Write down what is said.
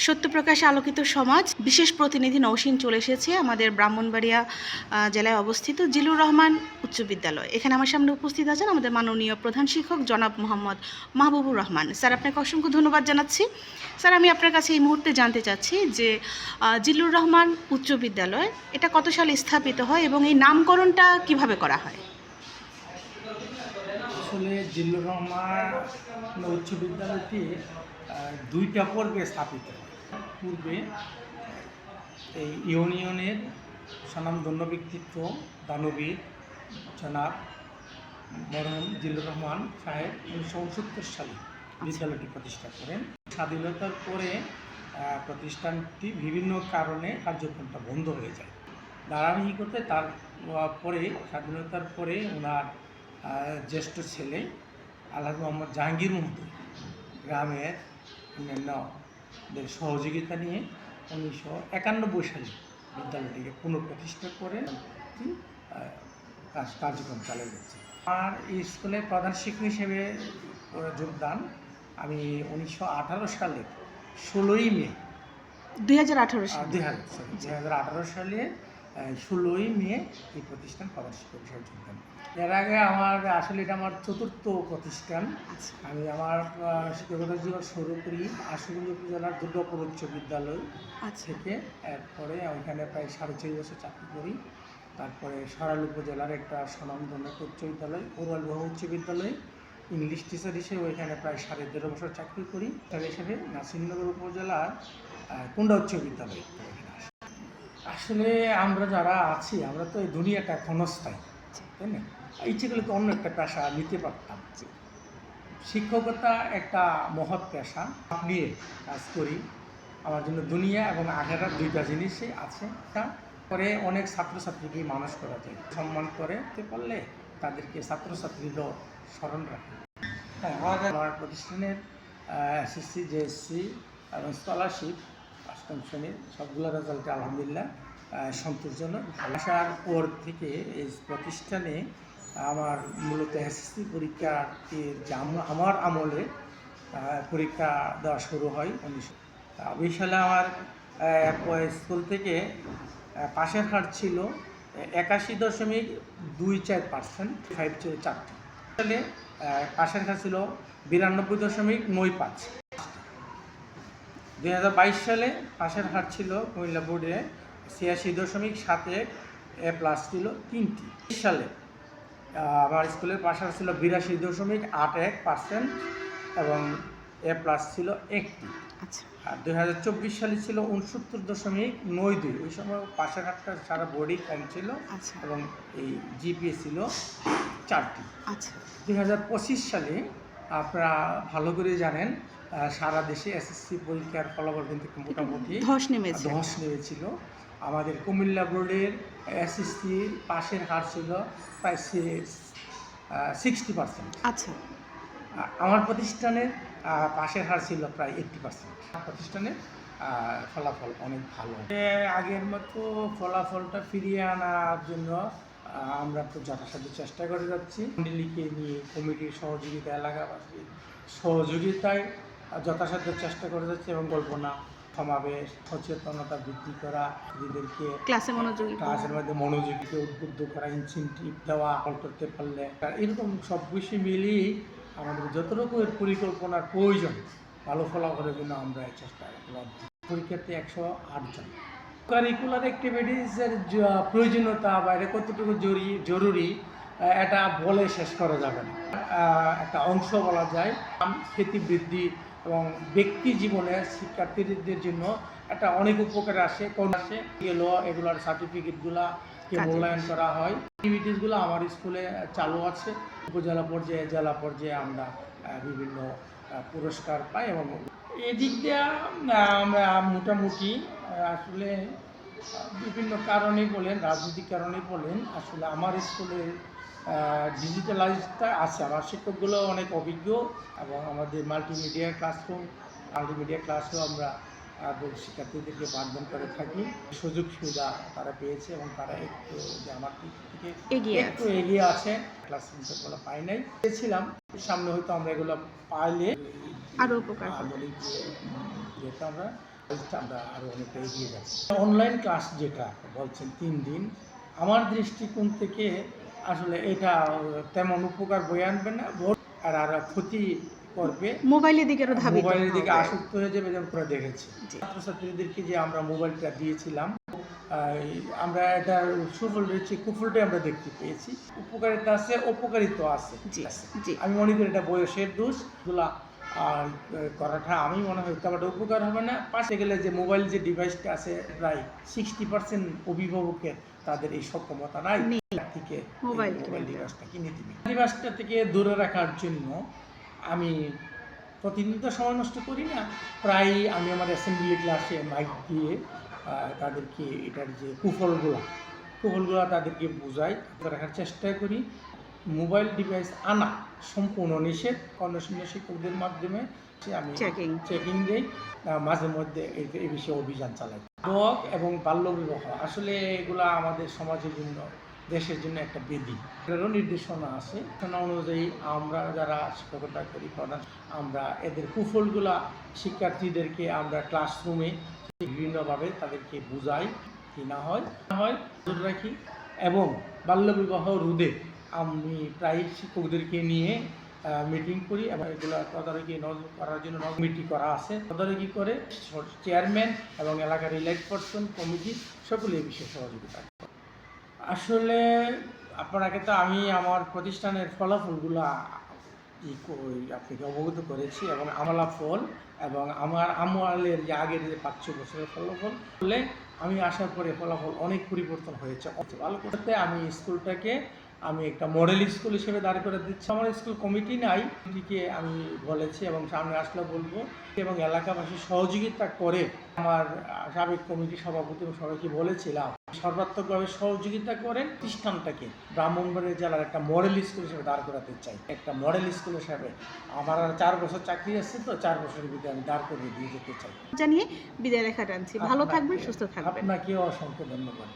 সত্যপ্রকাশে আলোকিত সমাজ বিশেষ প্রতিনিধি নৌসিন চলে এসেছে আমাদের ব্রাহ্মণবাড়িয়া জেলায় অবস্থিত জিলুর রহমান উচ্চ বিদ্যালয়। এখানে আমার সামনে উপস্থিত আছেন আমাদের মাননীয় প্রধান শিক্ষক জনাব মোহাম্মদ মাহবুবুর রহমান। স্যার, আপনাকে অসংখ্য ধন্যবাদ জানাচ্ছি। স্যার, আমি আপনার কাছে এই মুহূর্তে জানতে চাচ্ছি যে জিলুর রহমান উচ্চ বিদ্যালয় এটা কত সালে স্থাপিত হয় এবং এই নামকরণটা কিভাবে করা হয়? আসলে জিল্লুর রহমান উচ্চ বিদ্যালয়টি দুইটা পর্বে স্থাপিত হয়। পূর্বে এই ইউনিয়নের স্বনামধন্য ব্যক্তিত্ব দানবীর জনাব মরহুম জিল্লুর রহমান সাহেব 1969 সালে বিদ্যালয়টি প্রতিষ্ঠা করেন। স্বাধীনতার পরে প্রতিষ্ঠানটি বিভিন্ন কারণে কার্যক্রমটা বন্ধ হয়ে যায়। ধারাবাহিকতে তার পরে স্বাধীনতার পরে ওনার জ্যেষ্ঠ ছেলে আলহাজ মোহাম্মদ জাহাঙ্গীর মহোদয় গ্রামের অন্যান্যদের সহযোগিতা নিয়ে 1991 সালে বিদ্যালয়টিকে পুনঃপ্রতিষ্ঠা করে কার্যক্রম চালিয়ে যাচ্ছে। আমার এই স্কুলের প্রধান শিক্ষক হিসেবে যোগদান আমি 1918 সালে 16ই মে 2018 সালে 16ই মে এই প্রতিষ্ঠান প্রধান শিক্ষক হিসেবে যোগদান। এর আগে আসলে এটা আমার চতুর্থ প্রতিষ্ঠান। আমি আমার শিক্ষকতা জীবন শুরু করি আশুগঞ্জ উপজেলার দুর্গাপুর উচ্চ বিদ্যালয় থেকে। এরপরে ওইখানে প্রায় 4.5 বছর চাকরি করি। তারপরে সরাইল উপজেলার একটা স্বনামধন্য উচ্চ বিদ্যালয় ওরালবাহু উচ্চ বিদ্যালয় ইংলিশ টিচার হিসেবে ওইখানে প্রায় 1.5 বছর চাকরি করি। তার হিসেবে নাসিরনগর উপজেলার কুন্ডা উচ্চ বিদ্যালয়। আসলে আমরা যারা আছি আমরা তো এই দুনিয়াটা ক্ষণস্থায়ী, তাই না? ইচ্ছে করলে তো অন্য একটা পেশা নিতে পারতাম। শিক্ষকতা একটা মহৎ পেশা, নিয়ে কাজ করি। আমার জন্য দুনিয়া এবং আখেরাত দুইটা জিনিসই আছে। পরে অনেক ছাত্রছাত্রীকে মানুষ করা যায়, সম্মান করে পারলে তাদেরকে ছাত্রছাত্রীরও স্মরণ রাখে। হ্যাঁ, আমার প্রতিষ্ঠানের এসএসসি জেএসসি এবং স্কলারশিপ 8ম শ্রেণীর সবগুলো রেজাল্টে আলহামদুলিল্লাহ সন্তোষজনক। আসার পর থেকে এই প্রতিষ্ঠানে আমার মূলত এসএসসি পরীক্ষাটির যে আমার আমলে পরীক্ষা দেওয়া শুরু হয় 1920 সালে। আমার স্কুল থেকে পাশের হার ছিল 81.24%, 5 ছিল 4টি। সালে পাশের হার ছিল 92.95। 2022 সালে পাশের হার ছিল কুমিল্লা বোর্ডে 86.71, A+ ছিল 3টি। 20 সালে আমার স্কুলের পাশের ছিল 82.81% এবং A+ ছিল 1টি। আর 2024 সালে ছিল 69.92। ওই সময় পাশের হারটা সারা বোর্ডেই কম ছিল এবং এই জিপিএ ছিল 4টি। 2025 সালে আপনারা ভালো করে জানেন সারা দেশে এসএসসি পরীক্ষার ফলাফল কিন্তু মোটামুটি ধস নেমেছিল। আমাদের কুমিল্লা বোর্ডের এসএসসির পাশের হার ছিল প্রায় 60%। আচ্ছা, আমার প্রতিষ্ঠানের পাশের হার ছিল প্রায় 80%। প্রতিষ্ঠানের ফলাফল অনেক ভালো। আগের মতো ফলাফলটা ফিরিয়ে আনার জন্য আমরা তো যথাসাধ্য চেষ্টা করে যাচ্ছি। মন্ডলীকে নিয়ে কমিটির সহযোগিতা, এলাকাবাসীর সহযোগিতায় যথাসাধ্য চেষ্টা করে যাচ্ছে এবং কল্পনা সমাবেশ, সচেতনতা বৃদ্ধি করা, নিজেদেরকে ক্লাসের মধ্যে মনোযোগীকে উদ্বুদ্ধ করা, ইনসেন্টিভ দেওয়া করতে পারলে এরকম সব কিছু মিলিয়ে আমাদের যতটুকু পরিকল্পনার প্রয়োজন ভালো ফলাফলের জন্য আমরা এই চেষ্টা করলাম। পরীক্ষার্থী 108 জন। কারিকুলার অ্যাক্টিভিটিসের প্রয়োজনীয়তা বা এটা কতটুকু জরুরি এটা বলে শেষ করা যাবে না। একটা অংশ বলা যায় খ্যাতি বৃদ্ধি এবং ব্যক্তি জীবনে শিক্ষার্থীদের জন্য একটা অনেক উপকারে আসে। এগুলার সার্টিফিকেটগুলোকে মূল্যায়ন করা হয়। অ্যাক্টিভিটিসগুলো আমার স্কুলে চালু আছে। উপজেলা পর্যায়ে, জেলা পর্যায়ে আমরা বিভিন্ন পুরস্কার পাই এবং এদিক দিয়ে আমরা মোটামুটি আসলে বিভিন্ন কারণেই বলেন, রাজনৈতিক কারণেই বলেন, আসলে আমার স্কুলের ডিজিটালাইজটা আছে। আমার শিক্ষকগুলো অনেক অভিজ্ঞ এবং আমাদের মাল্টিমিডিয়া ক্লাসও আমরা শিক্ষার্থীদেরকে পাঠদান করে থাকি। সুযোগ সুবিধা তারা পেয়েছে এবং তারা একটু আমার দিক থেকে একটু এগিয়ে আছে। ক্লাস সেন্টারগুলো পাই নাই, পেয়েছিলাম। সামনে হয়তো আমরা এগুলো পাইলে আরও উপকার যেহেতু আমরা আমরা আরও অনেকটা এগিয়ে যাচ্ছি। অনলাইন ক্লাস যেটা বলছেন 3 দিন, আমার দৃষ্টিকোণ থেকে আসলে এটা তেমন উপকার বয়ে আনবে না, আর ক্ষতি করবে। মোবাইলের দিকে আরো ধাবিত মোবাইলের দিকে হবে। আসক্ত হয়ে যাবে, যেমন করে দেখেছি জি। ছাত্রছাত্রীদেরকে যে আমরা মোবাইলটা দিয়েছিলাম, আমরা এটার সুফল রয়েছে, কুফলটাই আমরা দেখতে পেয়েছি। উপকারিতা আছে, অপকারিতা আছে। জি জি আমি মনে করি এটা বয়সের দোষ, এগুলা করাটা আমি মনে হয় তেমন উপকার হবে না। পাশে গেলে যে মোবাইল যে ডিভাইসটা আছে, প্রায় 60% অভিভাবকের তাদের এই সক্ষমতা নাই থেকে মোবাইল ডিভাইসটা কিনে দিবে। ডিভাইসটা থেকে দূরে রাখার জন্য আমি প্রতিনিয়ত সময় নষ্ট করি না, প্রায় আমি আমার অ্যাসেম্বলি ক্লাসে মাইক দিয়ে তাদেরকে এটার যে কুফলগুলো তাদেরকে বোঝাই, রাখার চেষ্টা করি। মোবাইল ডিভাইস আনা সম্পূর্ণ নিষেধ। কর্ণশূন্য শিক্ষকদের মাধ্যমে আমি চেকিং দিই, মাঝে মধ্যে এই বিষয়ে অভিযান চালাই। মাদক এবং বাল্যবিবাহ আসলে এগুলা আমাদের সমাজের জন্য, দেশের জন্য একটা বেদি। এটারও নির্দেশনা আছে। নির্দেশনা অনুযায়ী আমরা যারা শিক্ষকতা করি প্রধান, আমরা এদের কুফলগুলা শিক্ষার্থীদেরকে আমরা ক্লাসরুমে বিভিন্নভাবে তাদেরকে বোঝাই, কি না হয় নজর রাখি। এবং বাল্যবিবাহ রোধে আমি প্রায় শিক্ষকদেরকে নিয়ে মিটিং করি এবং এগুলো তদারকি করার জন্য কমিটি করা আছে। তদারকি করে চেয়ারম্যান এবং এলাকার ইলেক্ট পার্সন কমিটি সকলে এই বিষয়ে সহযোগিতা করে। আসলে আপনাকে তো আমি আমার প্রতিষ্ঠানের ফলাফলগুলো আপনাকে অবগত করেছি, এবং আমলা ফল এবং আমার আমলের যে আগের যে 5-6 বছরের ফলাফল বলে আমি আসার পরে ফলাফল অনেক পরিবর্তন হয়েছে। ভালো করতে আমি স্কুলটাকে আমি একটা মডেল স্কুল হিসেবে দাঁড় করে দিচ্ছি। আমার স্কুল কমিটি নাই, কমিটিকে আমি বলেছি এবং সামনে আসলে বলবো, এবং এলাকাবাসী সহযোগিতা করে। আমার সাবেক কমিটি সভাপতি এবং সবাইকে বলেছিলাম সর্বাত্মকভাবে সহযোগিতা করেন প্রতিষ্ঠানটাকে ব্রাহ্মণবাড়িয়া জেলার একটা মডেল স্কুল হিসেবে দাঁড় করাতে চাই। একটা মডেল স্কুল হিসাবে আমার 4 বছর চাকরি আছে, তো 4 বছরের ভিতরে আমি দাঁড় করে দিয়ে যেতে চাই। জানিয়ে বিদায় রেখা টানছি। ভালো থাকবেন, সুস্থ থাকবেন। আপনাকেও অসংখ্য ধন্যবাদ।